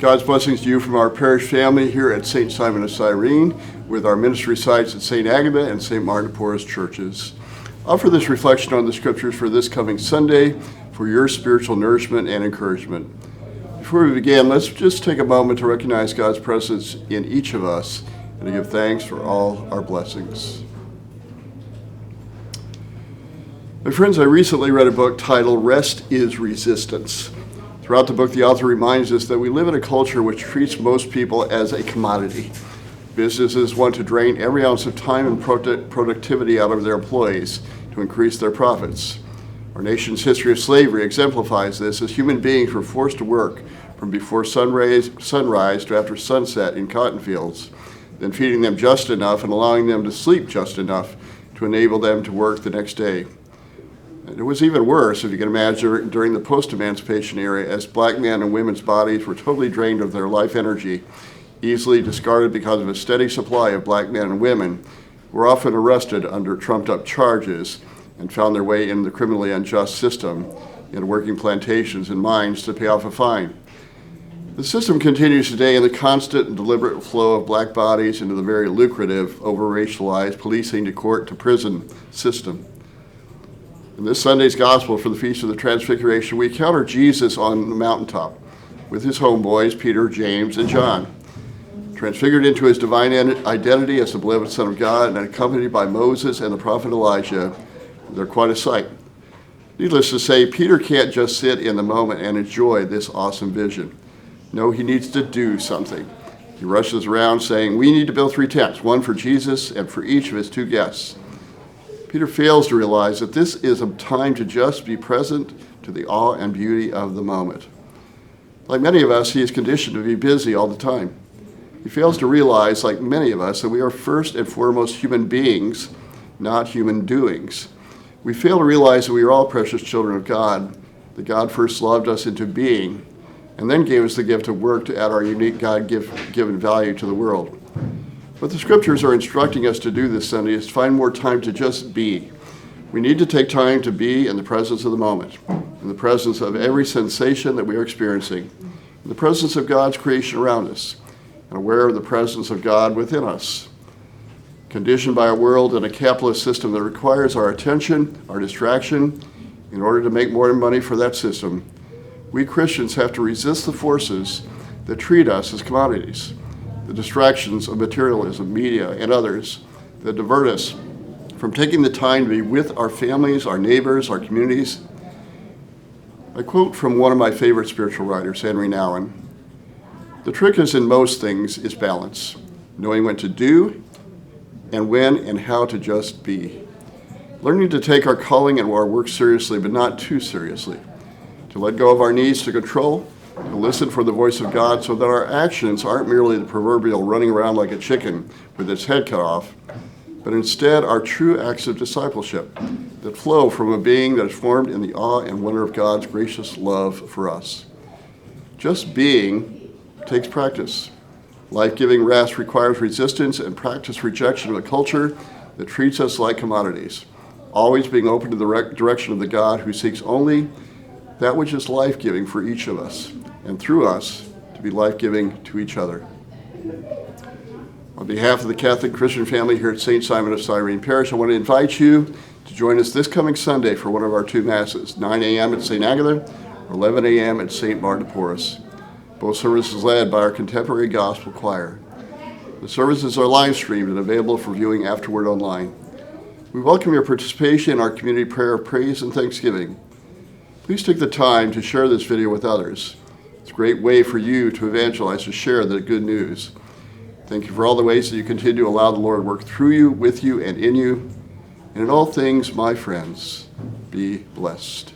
God's blessings to you from our parish family here at St. Simon of Cyrene, with our ministry sites at St. Agatha and St. Martin de Porres churches. Offer this reflection on the scriptures for this coming Sunday for your spiritual nourishment and encouragement. Before we begin, let's just take a moment to recognize God's presence in each of us and to give thanks for all our blessings. My friends, I recently read a book titled Rest is Resistance. Throughout the book, the author reminds us that we live in a culture which treats most people as a commodity. Businesses want to drain every ounce of time and productivity out of their employees to increase their profits. Our nation's history of slavery exemplifies this, as human beings were forced to work from before sunrise to after sunset in cotton fields, then feeding them just enough and allowing them to sleep just enough to enable them to work the next day. It was even worse, if you can imagine, during the post-emancipation era, as black men and women's bodies were totally drained of their life energy, easily discarded because of a steady supply of black men and women who were often arrested under trumped-up charges and found their way into the criminally unjust system, into working plantations and mines to pay off a fine. The system continues today in the constant and deliberate flow of black bodies into the very lucrative, over-racialized policing to court to prison system. In this Sunday's gospel for the Feast of the Transfiguration, we encounter Jesus on the mountaintop with his homeboys, Peter, James, and John. Transfigured into his divine identity as the beloved Son of God and accompanied by Moses and the prophet Elijah, they're quite a sight. Needless to say, Peter can't just sit in the moment and enjoy this awesome vision. No, he needs to do something. He rushes around saying, "We need to build 3 tents, one for Jesus and for each of his 2 guests." Peter fails to realize that this is a time to just be present to the awe and beauty of the moment. Like many of us, he is conditioned to be busy all the time. He fails to realize, like many of us, that we are first and foremost human beings, not human doings. We fail to realize that we are all precious children of God, that God first loved us into being, and then gave us the gift of work to add our unique God-given value to the world. What the scriptures are instructing us to do this Sunday is to find more time to just be. We need to take time to be in the presence of the moment, in the presence of every sensation that we are experiencing, in the presence of God's creation around us, and aware of the presence of God within us. Conditioned by a world and a capitalist system that requires our attention, our distraction, in order to make more money for that system, we Christians have to resist the forces that treat us as commodities, the distractions of materialism, media, and others that divert us from taking the time to be with our families, our neighbors, our communities. I quote from one of my favorite spiritual writers, Henri Nouwen: "The trick is in most things is balance, knowing when to do and when and how to just be. Learning to take our calling and our work seriously, but not too seriously. To let go of our needs to control, to listen for the voice of God so that our actions aren't merely the proverbial running around like a chicken with its head cut off, but instead are true acts of discipleship that flow from a being that is formed in the awe and wonder of God's gracious love for us. Just being takes practice. Life-giving rest requires resistance and practice rejection of a culture that treats us like commodities, always being open to the direction of the God who seeks only that which is life-giving for each of us, and through us to be life-giving to each other." On behalf of the Catholic Christian family here at St. Simon of Cyrene Parish, I want to invite you to join us this coming Sunday for one of our 2 Masses, 9 a.m. at St. Agatha, or 11 a.m. at St. Martin de Porres. Both services led by our contemporary gospel choir. The services are live streamed and available for viewing afterward online. We welcome your participation in our community prayer of praise and thanksgiving. Please take the time to share this video with others. It's a great way for you to evangelize, to share the good news. Thank you for all the ways that you continue to allow the Lord work through you, with you, and in you. And in all things, my friends, be blessed.